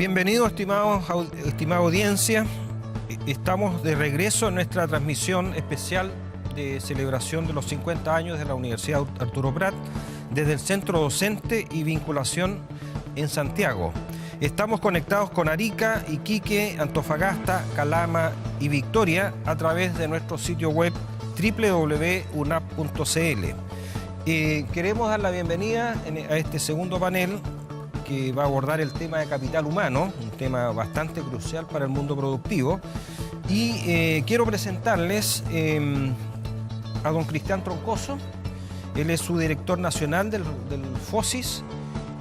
Bienvenidos, estimada audiencia. Estamos de regreso en nuestra transmisión especial de celebración de los 50 años de la Universidad Arturo Prat desde el Centro Docente y Vinculación en Santiago. Estamos conectados con Arica, Iquique, Antofagasta, Calama y Victoria a través de nuestro sitio web www.unap.cl. Queremos dar la bienvenida a este segundo panel que va a abordar el tema de capital humano, un tema bastante crucial para el mundo productivo. Y quiero presentarles a don Cristian Troncoso. Él es su director nacional del FOSIS,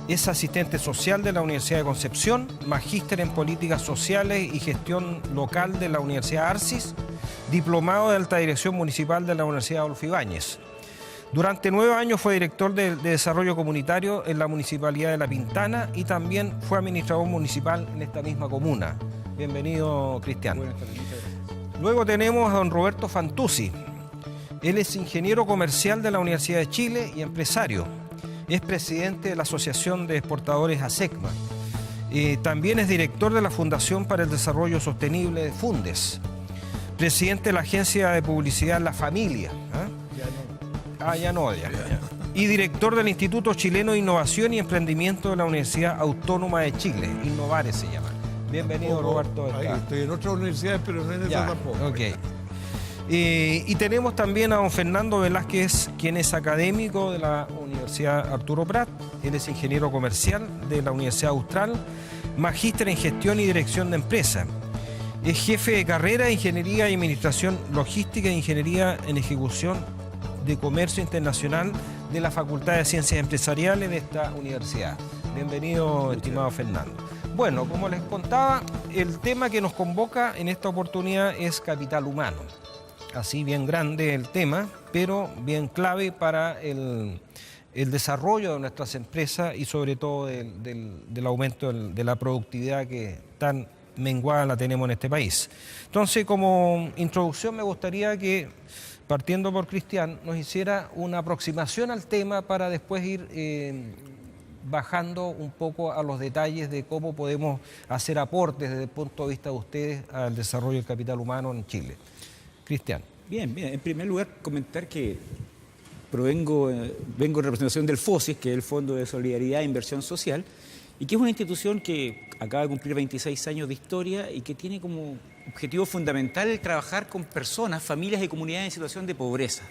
es asistente social de la Universidad de Concepción, magíster en políticas sociales y gestión local de la Universidad Arcis, diplomado de alta dirección municipal de la Universidad Adolfo Ibáñez. Durante 9 años fue director de desarrollo comunitario en la Municipalidad de La Pintana y también fue administrador municipal en esta misma comuna. Bienvenido, Cristian. Buenas tardes. Luego tenemos a don Roberto Fantuzzi. Él es ingeniero comercial de la Universidad de Chile y empresario. Es presidente de la Asociación de Exportadores ASECMA. También es director de la Fundación para el Desarrollo Sostenible de Fundes. Presidente de la Agencia de Publicidad La Familia. Y director del Instituto Chileno de Innovación y Emprendimiento de la Universidad Autónoma de Chile. Innovare se llama. Bienvenido, Roberto. Estoy en otras universidades, pero no en esa tampoco. Okay. Y tenemos también a don Fernando Velázquez, quien es académico de la Universidad Arturo Prat. Él es ingeniero comercial de la Universidad Austral, magíster en gestión y dirección de empresas. Es jefe de carrera de Ingeniería y Administración Logística e Ingeniería en Ejecución de Comercio Internacional de la Facultad de Ciencias Empresariales de esta universidad. Bienvenido, estimado Fernando. Bueno, como les contaba, el tema que nos convoca en esta oportunidad es capital humano. Así bien grande el tema, pero bien clave para el desarrollo de nuestras empresas y sobre todo del aumento de la productividad que tan menguada la tenemos en este país. Entonces, como introducción me gustaría que, partiendo por Cristian, nos hiciera una aproximación al tema para después ir bajando un poco a los detalles de cómo podemos hacer aportes desde el punto de vista de ustedes al desarrollo del capital humano en Chile. Cristian. Bien, en primer lugar comentar que vengo en representación del FOSIS, que es el Fondo de Solidaridad e Inversión Social, y que es una institución que acaba de cumplir 26 años de historia y que tiene como objetivo fundamental el trabajar con personas, familias y comunidades en situación de pobreza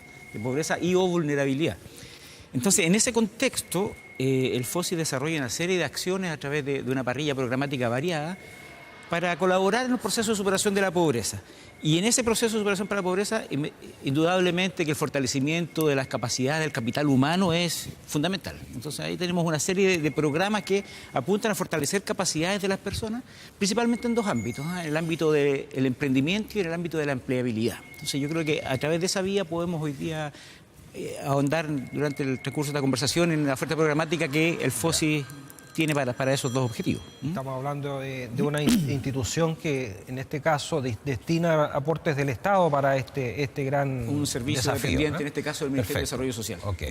y o vulnerabilidad. Entonces, en ese contexto, el FOSIS desarrolla una serie de acciones a través de una parrilla programática variada para colaborar en el proceso de superación de la pobreza. Y en ese proceso de superación para la pobreza, indudablemente que el fortalecimiento de las capacidades del capital humano es fundamental. Entonces ahí tenemos una serie de programas que apuntan a fortalecer capacidades de las personas, principalmente en 2 ámbitos, en el ámbito del emprendimiento y en el ámbito de la empleabilidad. Entonces yo creo que a través de esa vía podemos hoy día ahondar durante el transcurso de la conversación en la oferta programática que el FOSIS tiene para esos 2 objetivos. Estamos hablando de una institución que en este caso destina aportes del Estado para este gran un servicio desafío, dependiente, ¿no? en este caso del Ministerio de Desarrollo Social. Ok.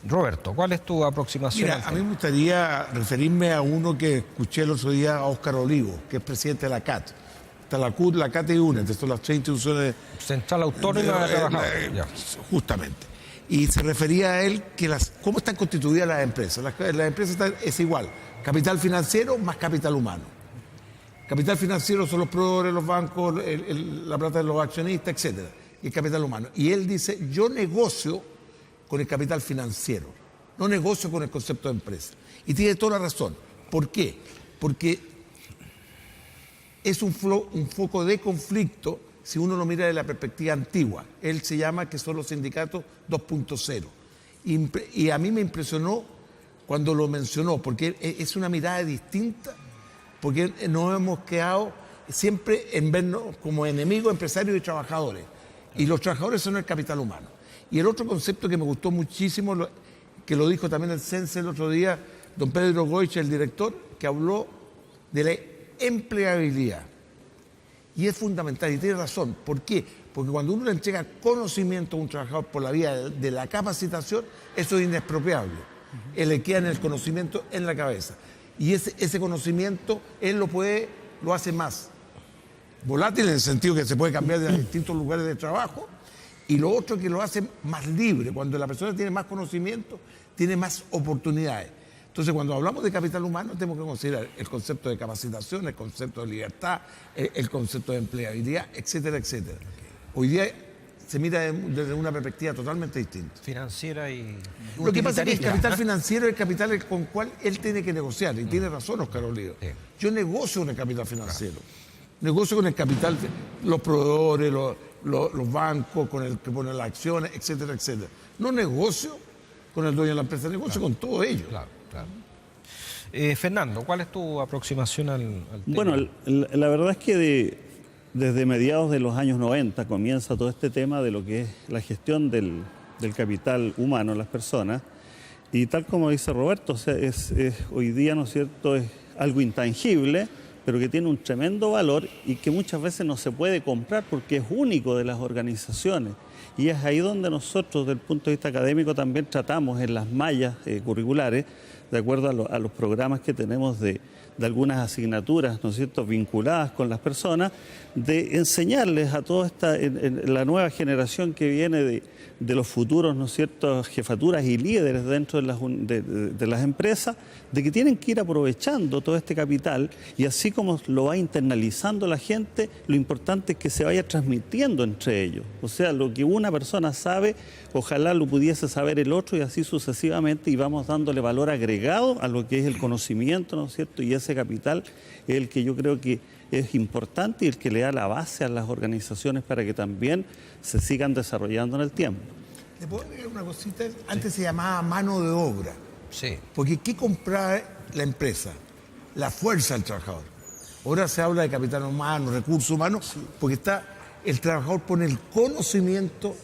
Roberto, ¿cuál es tu aproximación? Mira, a mí me gustaría referirme a uno que escuché el otro día, a Óscar Olivo, que es presidente de la CAT. Está la CUT, la CAT y UNED, estas son las 3 instituciones... Central Autónoma de Trabajadores. Justamente. Y se refería a él que cómo están constituidas las empresas. Las empresas es igual, capital financiero más capital humano. Capital financiero son los proveedores, los bancos, la plata de los accionistas, etc. Y el capital humano. Y él dice, yo negocio con el capital financiero, no negocio con el concepto de empresa. Y tiene toda la razón. ¿Por qué? Porque es un foco de conflicto si uno lo mira de la perspectiva antigua. Él se llama que son los sindicatos 2.0. Y a mí me impresionó cuando lo mencionó, porque es una mirada distinta, porque nos hemos quedado siempre en vernos como enemigos, empresarios y trabajadores. Y los trabajadores son el capital humano. Y el otro concepto que me gustó muchísimo, que lo dijo también el CENSE el otro día, don Pedro Goich, el director, que habló de la empleabilidad. Y es fundamental, y tiene razón. ¿Por qué? Porque cuando uno le entrega conocimiento a un trabajador por la vía de la capacitación, eso es inexpropiable. Él le queda en el conocimiento en la cabeza. Y ese conocimiento él lo hace más volátil en el sentido que se puede cambiar de distintos lugares de trabajo, y lo otro que lo hace más libre. Cuando la persona tiene más conocimiento, tiene más oportunidades. Entonces, cuando hablamos de capital humano, tenemos que considerar el concepto de capacitación, el concepto de libertad, el concepto de empleabilidad, etcétera, etcétera. Hoy día se mira desde una perspectiva totalmente distinta. Financiera y Lo que pasa es que el utilitarista, capital financiero es el capital con el cual él tiene que negociar, y tiene razón Oscar Olivo. Sí. Yo negocio con el capital financiero, negocio con el capital, los proveedores, los bancos, con el que pone las acciones, etcétera, etcétera. No negocio con el dueño de la empresa, negocio con todo ello. Claro, claro. Fernando, ¿cuál es tu aproximación al tema? Bueno, la verdad es que desde mediados de los años 90 comienza todo este tema de lo que es la gestión del capital humano en las personas, y tal como dice Roberto, o sea, hoy día, ¿no es cierto?, es algo intangible, pero que tiene un tremendo valor y que muchas veces no se puede comprar porque es único de las organizaciones. Y es ahí donde nosotros, desde el punto de vista académico, también tratamos en las mallas curriculares, de acuerdo a los programas que tenemos de algunas asignaturas, ¿no es cierto?, vinculadas con las personas, de enseñarles a toda la nueva generación que viene de los futuros, ¿no es cierto?, jefaturas y líderes dentro de las empresas, de que tienen que ir aprovechando todo este capital, y así como lo va internalizando la gente, lo importante es que se vaya transmitiendo entre ellos. O sea, lo que una persona sabe, ojalá lo pudiese saber el otro, y así sucesivamente, y vamos dándole valor agregado a lo que es el conocimiento, ¿no es cierto?, y ese capital es el que yo creo que es importante y el que le da la base a las organizaciones para que también se sigan desarrollando en el tiempo. ¿Le puedo agregar una cosita? Antes se llamaba mano de obra. Sí. Porque ¿qué compraba la empresa? La fuerza del trabajador. Ahora se habla de capital humano, recursos humanos, porque el trabajador pone el conocimiento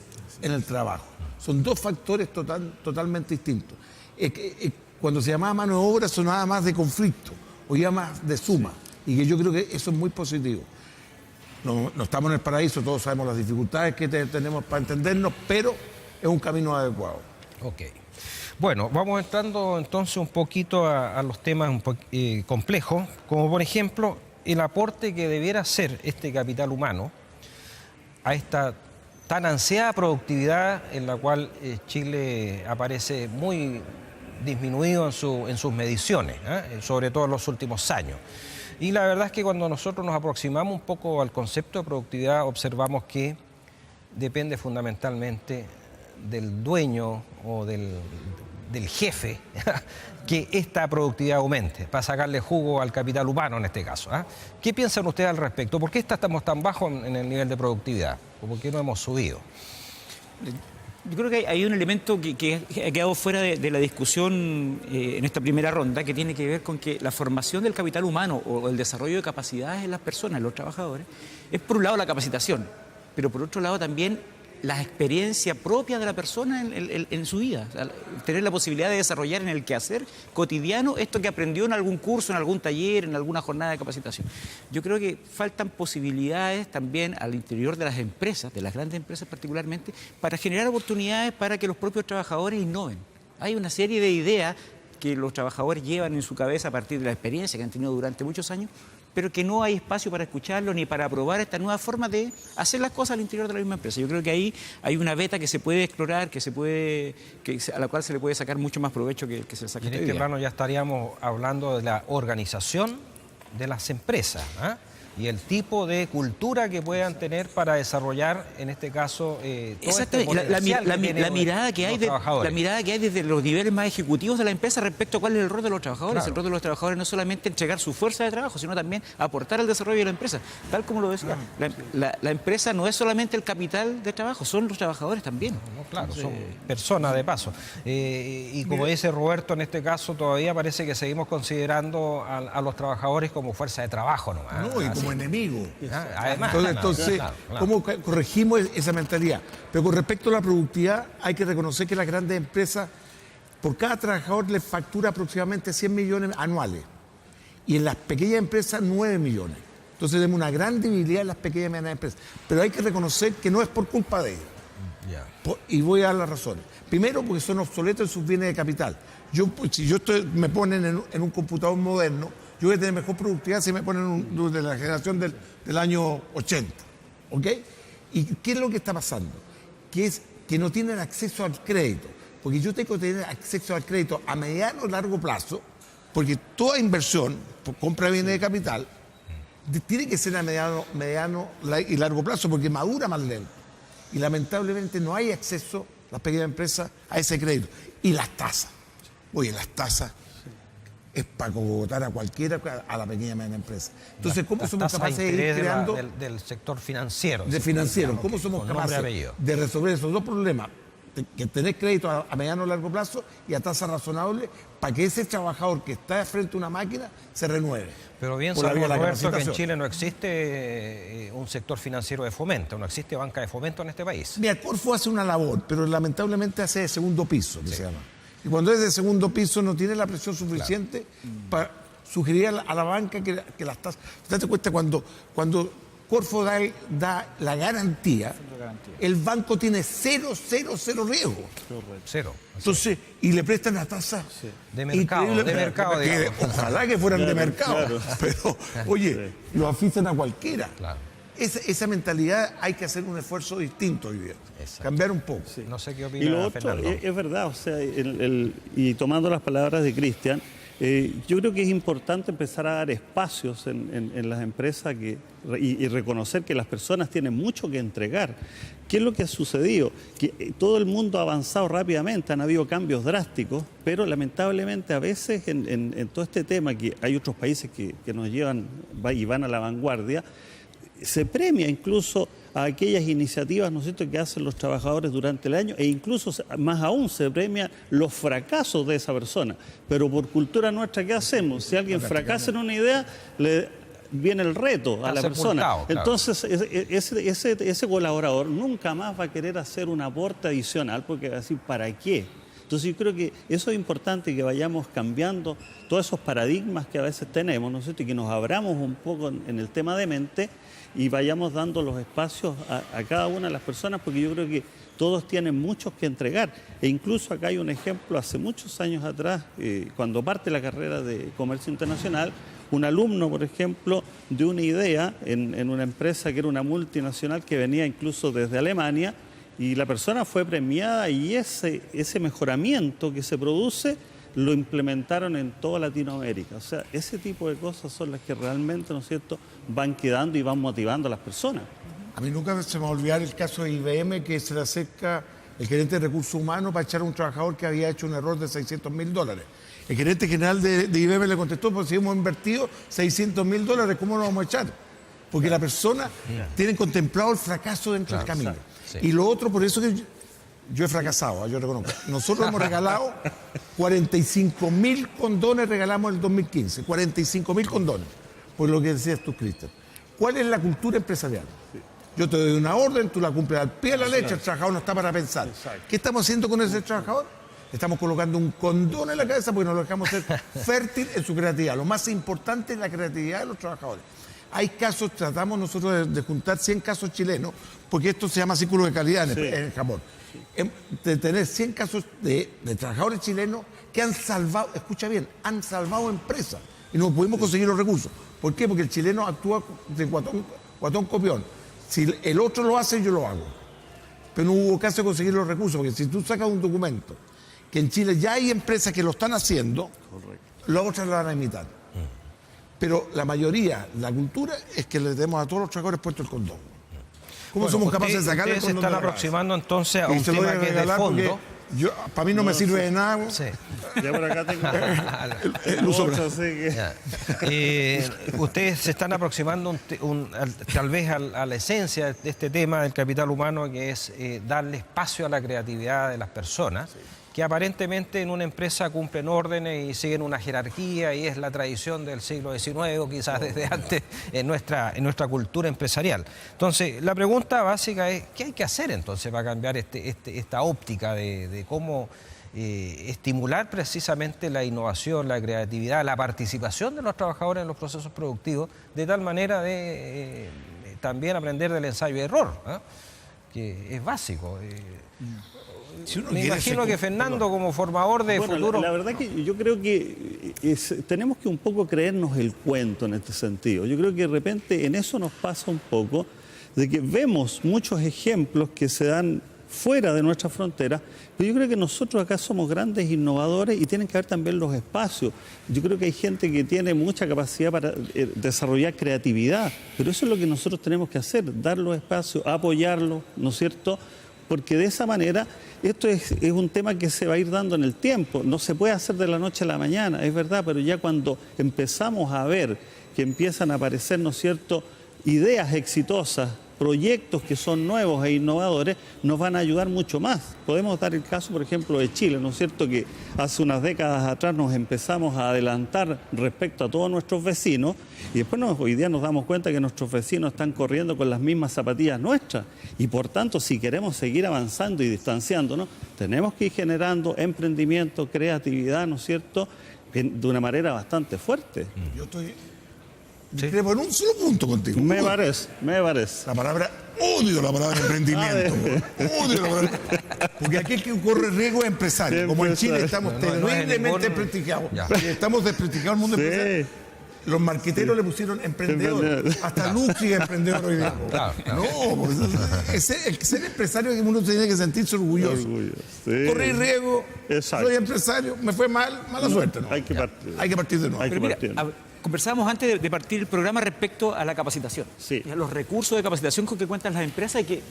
en el trabajo. Son dos factores totalmente distintos. Cuando se llamaba mano de obra sonaba más de conflicto, o ya más de suma, y que yo creo que eso es muy positivo. No estamos en el paraíso, todos sabemos las dificultades que tenemos para entendernos, pero es un camino adecuado. Ok. Bueno, vamos entrando entonces un poquito a los temas complejos, como por ejemplo el aporte que debiera hacer este capital humano a esta tan ansiada productividad en la cual Chile aparece muy disminuido en sus mediciones, sobre todo en los últimos años. Y la verdad es que cuando nosotros nos aproximamos un poco al concepto de productividad, observamos que depende fundamentalmente del dueño o del jefe que esta productividad aumente, para sacarle jugo al capital humano en este caso. ¿Qué piensan ustedes al respecto? ¿Por qué estamos tan bajos en el nivel de productividad? ¿O por qué no hemos subido? Yo creo que hay un elemento que ha quedado fuera de la discusión en esta primera ronda, que tiene que ver con que la formación del capital humano o el desarrollo de capacidades en las personas, en los trabajadores, es por un lado la capacitación, pero por otro lado también la experiencia propia de la persona en su vida. O sea, tener la posibilidad de desarrollar en el quehacer cotidiano esto que aprendió en algún curso, en algún taller, en alguna jornada de capacitación. Yo creo que faltan posibilidades también al interior de las empresas, de las grandes empresas particularmente, para generar oportunidades para que los propios trabajadores innoven. Hay una serie de ideas que los trabajadores llevan en su cabeza a partir de la experiencia que han tenido durante muchos años, pero que no hay espacio para escucharlo ni para probar esta nueva forma de hacer las cosas al interior de la misma empresa. Yo creo que ahí hay una beta que se puede explorar, a la cual se le puede sacar mucho más provecho que se le saca. En este plano ya estaríamos hablando de la organización de las empresas, y el tipo de cultura que puedan tener para desarrollar, en este caso, la mirada que hay desde los niveles más ejecutivos de la empresa respecto a cuál es el rol de los trabajadores. Claro. El rol de los trabajadores no es solamente entregar su fuerza de trabajo, sino también aportar al desarrollo de la empresa. Tal como lo decía, la empresa no es solamente el capital de trabajo, son los trabajadores también. Claro, son personas de paso. Y como dice Roberto, en este caso todavía parece que seguimos considerando a los trabajadores como fuerza de trabajo nomás. No, y como enemigo. Además, entonces, claro. ¿cómo corregimos esa mentalidad? Pero con respecto a la productividad, hay que reconocer que las grandes empresas, por cada trabajador les factura aproximadamente 100 millones anuales. Y en las pequeñas empresas, 9 millones. Entonces tenemos una gran debilidad en las pequeñas y medianas empresas. Pero hay que reconocer que no es por culpa de ellos. Y voy a dar las razones. Primero, porque son obsoletos en sus bienes de capital. Si me ponen en un computador moderno, yo voy a tener mejor productividad si me ponen de la generación del año 80. ¿Ok? ¿Y qué es lo que está pasando? Que es que no tienen acceso al crédito. Porque yo tengo que tener acceso al crédito a mediano o largo plazo, porque toda inversión, por compra de bienes de capital, tiene que ser a mediano y largo plazo, porque madura más lento. Y lamentablemente no hay acceso, las pequeñas empresas, a ese crédito. Y las tasas. Oye, las tasas es para cogotar a cualquiera, a la pequeña y mediana empresa. Entonces, ¿cómo somos capaces de ir creando... del sector financiero. ¿Cómo somos capaces de resolver esos dos problemas? Que tener crédito a mediano o largo plazo y a tasa razonable para que ese trabajador que está frente a una máquina se renueve. Pero bien sabemos, Roberto, que en Chile no existe un sector financiero de fomento, no existe banca de fomento en este país. Mira, Corfo hace una labor, pero lamentablemente hace de segundo piso, que se llama. Y cuando es de segundo piso no tiene la presión suficiente para sugerir a la banca que las tasas... ¿Te das cuenta cuando Corfo da la garantía, el banco tiene cero riesgo? Cero. Entonces, y le prestan la tasa de mercado, digamos. Ojalá que fueran de mercado, pero oye, lo asfixian a cualquiera. Claro. Esa mentalidad hay que hacer un esfuerzo distinto hoy día, cambiar un poco. No sé qué opina Y lo otro, Fernando. es verdad, o sea, y tomando las palabras de Cristian, yo creo que es importante empezar a dar espacios en las empresas y reconocer que las personas tienen mucho que entregar. ¿Qué es lo que ha sucedido? Que todo el mundo ha avanzado rápidamente, han habido cambios drásticos, pero lamentablemente a veces en todo este tema, que hay otros países que nos llevan y van a la vanguardia, se premia incluso a aquellas iniciativas, ¿no es cierto?, que hacen los trabajadores durante el año, e incluso más aún se premia los fracasos de esa persona. Pero por cultura nuestra, ¿qué hacemos? Si alguien fracasa en una idea, viene el reto a la persona. Claro. Entonces, ese colaborador nunca más va a querer hacer un aporte adicional, porque va a decir, ¿para qué? Entonces yo creo que eso es importante, que vayamos cambiando todos esos paradigmas que a veces tenemos, ¿no es cierto?, y que nos abramos un poco en el tema de mente y vayamos dando los espacios a cada una de las personas, porque yo creo que todos tienen muchos que entregar. E incluso acá hay un ejemplo, hace muchos años atrás, cuando parte la carrera de comercio internacional, un alumno, por ejemplo, de una idea en una empresa que era una multinacional que venía incluso desde Alemania, y la persona fue premiada, y ese mejoramiento que se produce lo implementaron en toda Latinoamérica. O sea, ese tipo de cosas son las que realmente, ¿no es cierto?, van quedando y van motivando a las personas. A mí nunca se me va a olvidar el caso de IBM, que se le acerca el gerente de recursos humanos para echar a un trabajador que había hecho un error de $600.000. El gerente general de IBM le contestó, pues si hemos invertido $600.000, ¿cómo lo vamos a echar? Porque la persona tiene contemplado el fracaso dentro del camino. Sí. Y lo otro, por eso que yo he fracasado, yo reconozco. Nosotros hemos regalado 45.000 condones, regalamos en el 2015, 45.000 condones, por lo que decías tú, Cristian. ¿Cuál es la cultura empresarial? Yo te doy una orden, tú la cumples al pie de la leche, el trabajador no está para pensar. ¿Qué estamos haciendo con ese trabajador? Estamos colocando un condón en la cabeza porque nos lo dejamos ser fértil en su creatividad. Lo más importante es la creatividad de los trabajadores. Hay casos, tratamos nosotros de juntar 100 casos chilenos, porque esto se llama círculo de calidad en el Japón. De tener 100 casos de trabajadores chilenos que han salvado, escucha bien, han salvado empresas y no pudimos conseguir los recursos. ¿Por qué? Porque el chileno actúa de guatón copión. Si el otro lo hace, yo lo hago. Pero no hubo caso de conseguir los recursos, porque si tú sacas un documento que en Chile ya hay empresas que lo están haciendo, las otras lo van a imitar. Pero la mayoría, la cultura, es que le demos a todos los trabajadores puesto el condón. ¿Cómo somos capaces de sacar el condón? Ustedes se están aproximando entonces a un tema que es de fondo. Para mí no me sirve de nada. Sí. Ya por acá tengo el uso. Ustedes se están aproximando tal vez a la esencia de este tema del capital humano, que es darle espacio a la creatividad de las personas, que aparentemente en una empresa cumplen órdenes y siguen una jerarquía, y es la tradición del siglo XIX o quizás desde antes en nuestra cultura empresarial. Entonces, la pregunta básica es, ¿qué hay que hacer entonces para cambiar esta óptica de cómo estimular precisamente la innovación, la creatividad, la participación de los trabajadores en los procesos productivos, de tal manera de también aprender del ensayo y error, que es básico? Me imagino que Fernando, como formador de futuro... La verdad que yo creo que tenemos que un poco creernos el cuento en este sentido. Yo creo que de repente en eso nos pasa un poco, de que vemos muchos ejemplos que se dan fuera de nuestra frontera, pero yo creo que nosotros acá somos grandes innovadores y tienen que haber también los espacios. Yo creo que hay gente que tiene mucha capacidad para desarrollar creatividad, pero eso es lo que nosotros tenemos que hacer, dar los espacios, apoyarlos, ¿no es cierto?, porque de esa manera esto es un tema que se va a ir dando en el tiempo, no se puede hacer de la noche a la mañana, es verdad, pero ya cuando empezamos a ver que empiezan a aparecer, ¿no es cierto?, ideas exitosas, proyectos que son nuevos e innovadores, nos van a ayudar mucho más. Podemos dar el caso, por ejemplo, de Chile, ¿no es cierto?, que hace unas décadas atrás nos empezamos a adelantar respecto a todos nuestros vecinos y después hoy día nos damos cuenta que nuestros vecinos están corriendo con las mismas zapatillas nuestras y por tanto, si queremos seguir avanzando y distanciándonos, tenemos que ir generando emprendimiento, creatividad, ¿no es cierto?, de una manera bastante fuerte. Yo estoy... Discrepo en un solo punto contigo. Me parece. La palabra, odio la palabra emprendimiento. Odio la palabra. Porque aquí el que corre riesgo es empresario. Como en Chile estamos terriblemente desprestigiados. Estamos desprestigiados el mundo empresarial. Los marqueteros le pusieron emprendedor. Hasta Luxi es emprendedor hoy día. No, pues, ser empresario es que uno tiene que sentirse orgulloso. Corrí riesgo, soy empresario, me fue mal, mala suerte. No. Hay que partir. Hay que partir de nuevo. Pero mira, conversábamos antes de partir el programa respecto a la capacitación. Sí. Los recursos de capacitación con que cuentan las empresas y que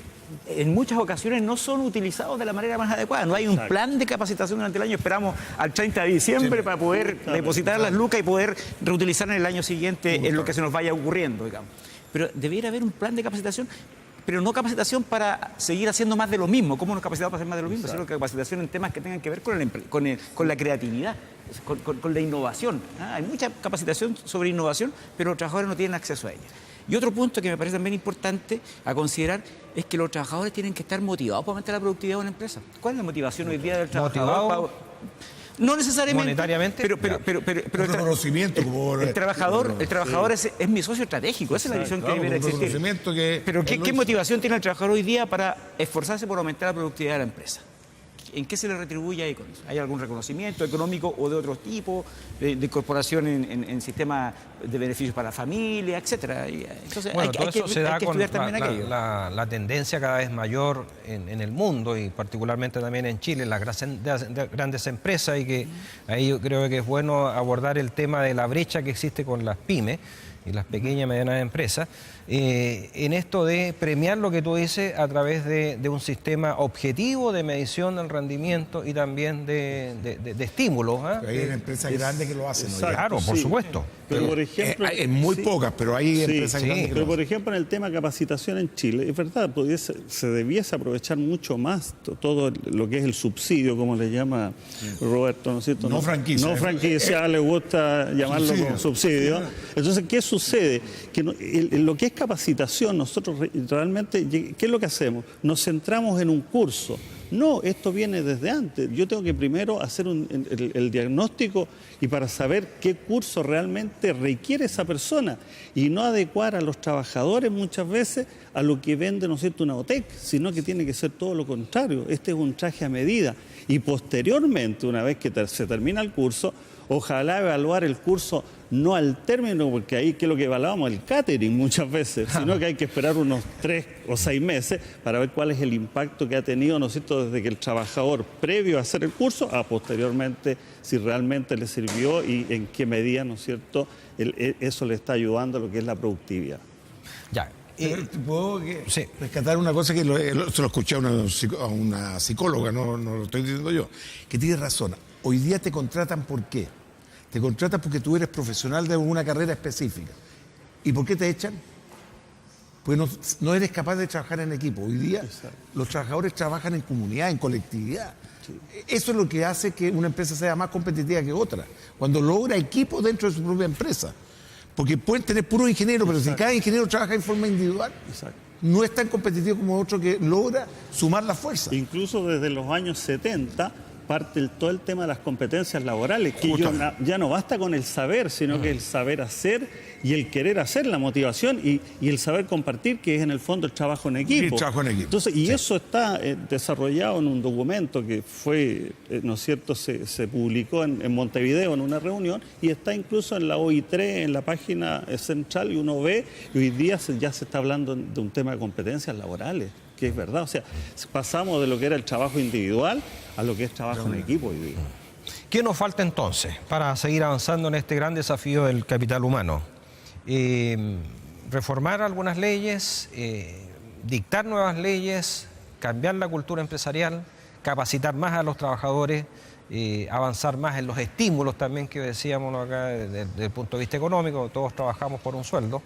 en muchas ocasiones no son utilizados de la manera más adecuada. No hay un plan de capacitación durante el año. Esperamos al 30 de diciembre para poder depositar las lucas y poder reutilizar en el año siguiente en lo que se nos vaya ocurriendo, digamos. Pero debería haber un plan de capacitación, pero no capacitación para seguir haciendo más de lo mismo. ¿Cómo nos capacitamos para hacer más de lo mismo? Sino capacitación en temas que tengan que ver con la creatividad, con la innovación. Hay mucha capacitación sobre innovación, pero los trabajadores no tienen acceso a ella. Y otro punto que me parece también importante a considerar es que los trabajadores tienen que estar motivados para aumentar la productividad de una empresa. ¿Cuál es la motivación hoy día del trabajador? No necesariamente, monetariamente, pero el reconocimiento como el trabajador es mi socio estratégico, esa es la visión que debería existir. Pero ¿qué motivación tiene el trabajador hoy día para esforzarse por aumentar la productividad de la empresa? ¿En qué se le retribuye ahí con eso? ¿Hay algún reconocimiento económico o de otro tipo, de incorporación en sistemas de beneficios para la familia, etcétera? Entonces, bueno, todo eso se da con la tendencia cada vez mayor en el mundo y particularmente también en Chile, las grandes empresas, y que ahí yo creo que es bueno abordar el tema de la brecha que existe con las pymes y las pequeñas y medianas empresas, en esto de premiar lo que tú dices a través de un sistema objetivo de medición del rendimiento y también de estímulos. Hay empresas grandes que lo hacen. Claro, por supuesto. Pero por ejemplo, hay muy pocas, pero hay empresas grandes que pero lo por hacen. ejemplo, en el tema capacitación en Chile, es verdad, se debiese aprovechar mucho más todo lo que es el subsidio, como le llama Roberto, ¿no es cierto? No franquicia. No franquicia, le gusta llamarlo como subsidio. Entonces, ¿qué sucede? Que lo que es capacitación, nosotros realmente, ¿qué es lo que hacemos? Nos centramos en un curso. No, esto viene desde antes. Yo tengo que primero hacer el diagnóstico y para saber qué curso realmente requiere esa persona y no adecuar a los trabajadores muchas veces a lo que vende, ¿no es cierto?, una OTEC, sino que tiene que ser todo lo contrario. Este es un traje a medida y posteriormente, una vez que se termina el curso, ojalá evaluar el curso no al término, porque ahí que es lo que evaluamos, el catering muchas veces, sino que hay que esperar unos 3 o 6 meses para ver cuál es el impacto que ha tenido, ¿no es cierto?, desde que el trabajador previo a hacer el curso a posteriormente si realmente le sirvió y en qué medida, ¿no es cierto?, eso le está ayudando a lo que es la productividad. Ya. ¿Puedo rescatar una cosa que se lo escuché a una psicóloga, no lo estoy diciendo yo, que tiene razón? Hoy día te contratan ¿por qué? Te contratan porque tú eres profesional de una carrera específica. ¿Y por qué te echan? Pues no eres capaz de trabajar en equipo. Hoy día los trabajadores trabajan en comunidad, en colectividad. Sí. Eso es lo que hace que una empresa sea más competitiva que otra. Cuando logra equipo dentro de su propia empresa. Porque pueden tener puros ingenieros, pero si cada ingeniero trabaja en forma individual, no es tan competitivo como otro que logra sumar la fuerza. Incluso desde los años 70, parte todo el tema de las competencias laborales, que ya no basta con el saber, sino que el saber hacer y el querer hacer, la motivación y el saber compartir, que es en el fondo el trabajo en equipo. El trabajo en equipo. Entonces, eso está desarrollado en un documento que fue, ¿no es cierto?, se publicó en Montevideo en una reunión y está incluso en la OI3, en la página central, y uno ve, y hoy día ya se está hablando de un tema de competencias laborales, que es verdad. O sea, pasamos de lo que era el trabajo individual a lo que es trabajo en equipo hoy día. ¿Qué nos falta entonces para seguir avanzando en este gran desafío del capital humano? Reformar algunas leyes, dictar nuevas leyes, cambiar la cultura empresarial, capacitar más a los trabajadores, avanzar más en los estímulos también que decíamos acá desde el punto de vista económico. Todos trabajamos por un sueldo.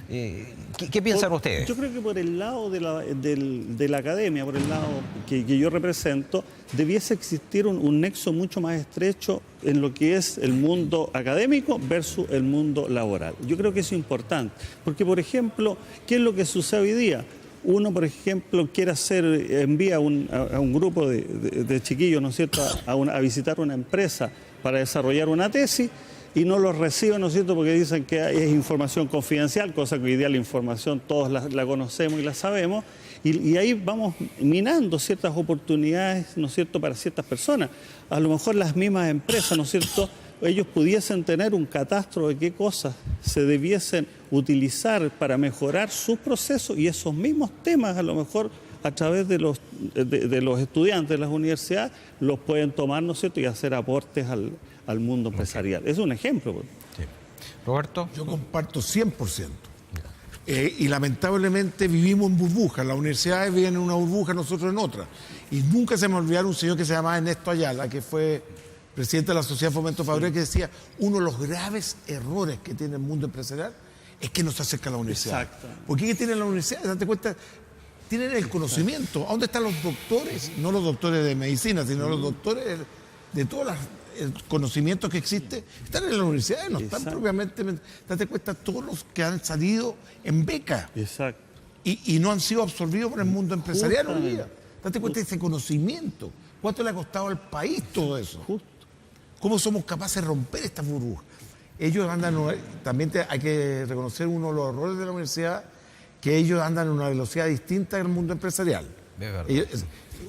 ¿Qué piensan ustedes? Yo creo que por el lado de la academia, por el lado que yo represento, debiese existir un nexo mucho más estrecho en lo que es el mundo académico versus el mundo laboral. Yo creo que eso es importante, porque, por ejemplo, ¿qué es lo que sucede hoy día? Uno, por ejemplo, envía a un grupo de chiquillos, ¿no es cierto?, a visitar una empresa para desarrollar una tesis, y no los reciben, ¿no es cierto?, porque dicen que es información confidencial, cosa que hoy día la información todos la conocemos y la sabemos, y ahí vamos minando ciertas oportunidades, ¿no es cierto?, para ciertas personas. A lo mejor las mismas empresas, ¿no es cierto?, ellos pudiesen tener un catastro de qué cosas se debiesen utilizar para mejorar sus procesos, y esos mismos temas, a lo mejor a través de los estudiantes de las universidades, los pueden tomar, ¿no es cierto?, y hacer aportes al mundo empresarial. Es un ejemplo. Sí. Roberto. Yo comparto 100%. Y lamentablemente vivimos en burbujas. Las universidades viven en una burbuja, nosotros en otra. Y nunca se me olvidará un señor que se llamaba Ernesto Ayala, que fue presidente de la Sociedad Fomento Fabril, que decía: uno de los graves errores que tiene el mundo empresarial es que no se acerca a la universidad. Exacto. Porque ¿qué tienen las universidades? Date cuenta, tienen el conocimiento. ¿A dónde están los doctores? No los doctores de medicina, sino los doctores de todos los conocimientos que existen. Están en las universidades, no están propiamente. Date cuenta, todos los que han salido en beca. Exacto. Y no han sido absorbidos por el mundo empresarial hoy día. Date cuenta de ese conocimiento. ¿Cuánto le ha costado al país todo eso? Justo. ¿Cómo somos capaces de romper esta burbuja? Ellos andan, también hay que reconocer uno de los errores de la universidad, que ellos andan en una velocidad distinta del mundo empresarial.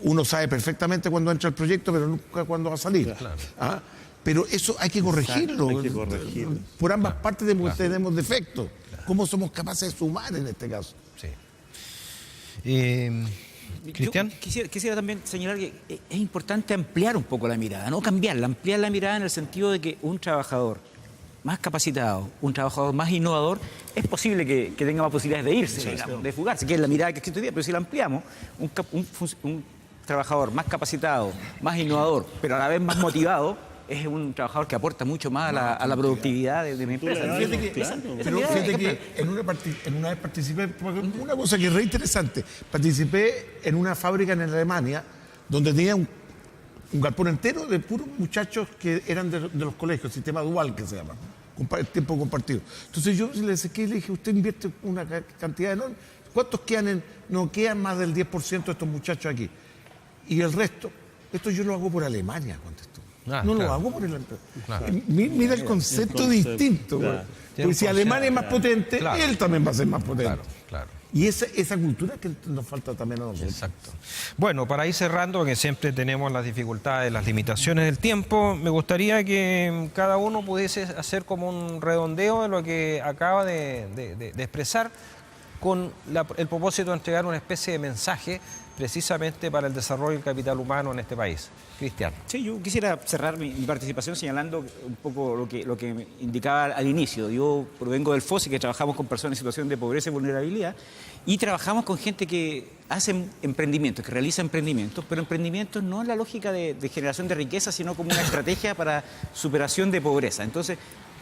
Uno sabe perfectamente cuándo entra el proyecto, pero nunca cuándo va a salir. Claro. ¿Ah? Pero eso hay que corregirlo. Hay que corregirlo. Por ambas partes tenemos defectos. ¿Cómo somos capaces de sumar en este caso? Sí. Cristian. Quisiera también señalar que es importante ampliar un poco la mirada, no cambiarla, ampliar la mirada en el sentido de que un trabajador más capacitado, un trabajador más innovador, es posible que tenga más posibilidades de irse, digamos, de fugarse, que es la mirada que existe hoy día. Pero si la ampliamos, un trabajador más capacitado, más innovador, pero a la vez más motivado, es un trabajador que aporta mucho más a la productividad de mi empresa. Fíjate que en una vez participé, una cosa que es re interesante, participé en una fábrica en Alemania donde tenía un galpón entero de puros muchachos que eran de los colegios, sistema dual que se llama, tiempo compartido. Entonces yo le dije, usted invierte una cantidad enorme, ¿cuántos quedan no quedan más del 10% de estos muchachos aquí? Y el resto, esto yo lo hago por Alemania, contestó. No lo hago por el... Claro. Mira el concepto distinto. Claro. Porque si Alemania es más potente, él también va a ser más potente. Claro. Y esa cultura que nos falta también a nosotros. Exacto. Bueno, para ir cerrando, porque siempre tenemos las dificultades, las limitaciones del tiempo, me gustaría que cada uno pudiese hacer como un redondeo de lo que acaba de expresar, con el propósito de entregar una especie de mensaje precisamente para el desarrollo del capital humano en este país. Cristian. Sí, yo quisiera cerrar mi participación señalando un poco lo que me indicaba al inicio. Yo provengo del FOSI, que trabajamos con personas en situación de pobreza y vulnerabilidad, y trabajamos con gente que hace emprendimientos, que realiza emprendimientos, pero emprendimientos no en la lógica de generación de riqueza, sino como una estrategia para superación de pobreza. Entonces,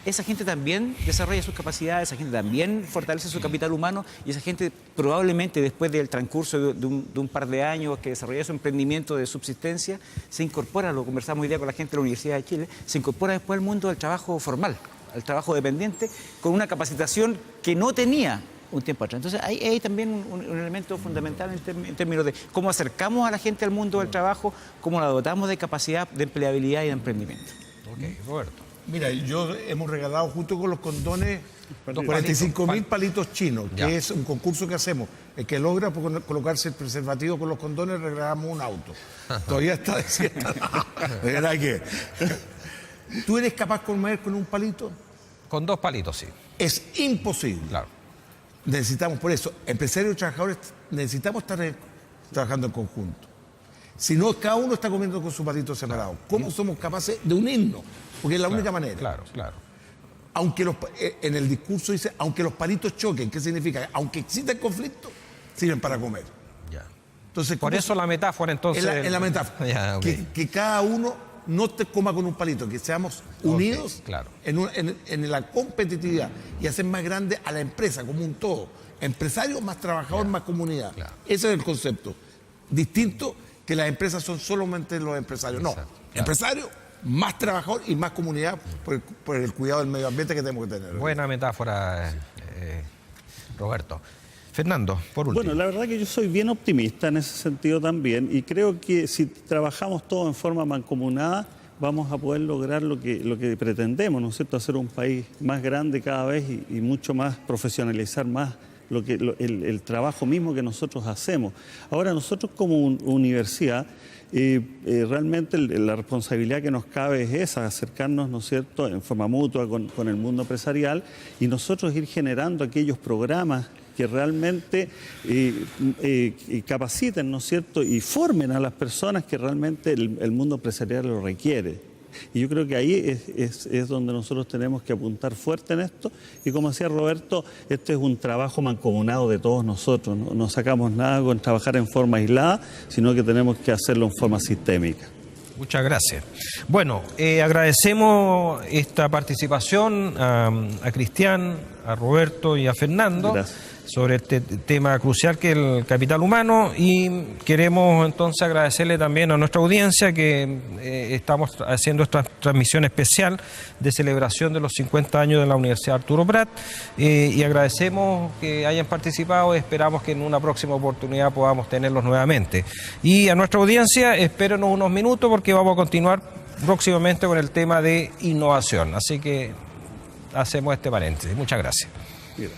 esa gente también desarrolla sus capacidades, esa gente también fortalece su capital humano, y esa gente probablemente después del transcurso de un par de años que desarrolla su emprendimiento de subsistencia, se incorpora, lo conversamos hoy día con la gente de la Universidad de Chile, se incorpora después al mundo del trabajo formal, al trabajo dependiente, con una capacitación que no tenía un tiempo atrás. Entonces hay también un elemento fundamental en términos de cómo acercamos a la gente al mundo del trabajo, cómo la dotamos de capacidad de empleabilidad y de emprendimiento. Ok, Roberto. Mira, hemos regalado junto con los condones 45.000 palitos chinos, Ya. que es un concurso que hacemos. El que logra colocarse el preservativo con los condones, regalamos un auto. Todavía está diciendo. ¿Verdad que? ¿Tú eres capaz de comer con un palito? Con 2 palitos, sí. Es imposible. Claro. Necesitamos, por eso, empresarios y trabajadores, necesitamos estar trabajando en conjunto. Si no, cada uno está comiendo con su palito separado. ¿Cómo somos capaces de unirnos? Porque es la única manera. Claro, claro. Aunque en el discurso dice, aunque los palitos choquen, ¿qué significa? Aunque exista el conflicto, sirven para comer. Ya. Entonces, Por eso la metáfora, entonces. es la metáfora. Ya, ok. Que cada uno no te coma con un palito, que seamos unidos claro. en la competitividad y hacer más grande a la empresa como un todo. Empresario más trabajador más comunidad. Claro. Ese es el concepto. Distinto que las empresas son solamente los empresarios. Exacto, No, claro. empresario más trabajador y más comunidad por el cuidado del medio ambiente que tenemos que tener. Buena metáfora, Roberto. Fernando, por último. Bueno, la verdad que yo soy bien optimista en ese sentido también y creo que si trabajamos todos en forma mancomunada vamos a poder lograr lo que pretendemos, ¿no es cierto? Hacer un país más grande cada vez y mucho más profesionalizar más el trabajo mismo que nosotros hacemos. Ahora nosotros como universidad realmente la responsabilidad que nos cabe es esa, acercarnos, ¿no es cierto?, en forma mutua con el mundo empresarial y nosotros ir generando aquellos programas que realmente capaciten, ¿no es cierto?, y formen a las personas que realmente el mundo empresarial lo requiere. Y yo creo que ahí es donde nosotros tenemos que apuntar fuerte en esto. Y como decía Roberto, este es un trabajo mancomunado de todos nosotros. No sacamos nada con trabajar en forma aislada, sino que tenemos que hacerlo en forma sistémica. Muchas gracias. Bueno, agradecemos esta participación a Cristian, a Roberto y a Fernando. Gracias. Sobre este tema crucial que es el capital humano y queremos entonces agradecerle también a nuestra audiencia que estamos haciendo esta transmisión especial de celebración de los 50 años de la Universidad Arturo Prat y agradecemos que hayan participado, esperamos que en una próxima oportunidad podamos tenerlos nuevamente. Y a nuestra audiencia, espérenos unos minutos porque vamos a continuar próximamente con el tema de innovación, así que hacemos este paréntesis. Muchas gracias. Mira.